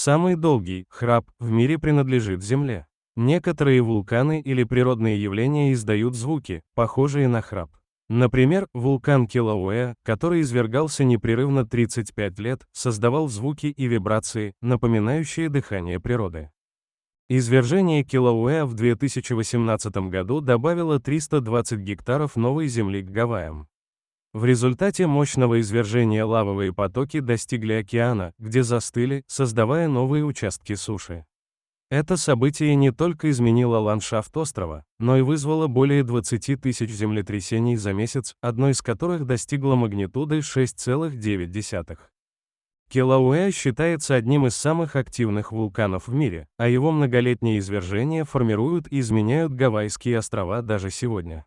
Самый долгий храп в мире принадлежит Земле. Некоторые вулканы или природные явления издают звуки, похожие на храп. Например, вулкан Килауэа, который извергался непрерывно 35 лет, создавал звуки и вибрации, напоминающие дыхание природы. Извержение Килауэа в 2018 году добавило 320 гектаров новой земли к Гавайям. В результате мощного извержения лавовые потоки достигли океана, где застыли, создавая новые участки суши. Это событие не только изменило ландшафт острова, но и вызвало более 20 тысяч землетрясений за месяц, одно из которых достигло магнитуды 6,9. Килауэа считается одним из самых активных вулканов в мире, а его многолетние извержения формируют и изменяют Гавайские острова даже сегодня.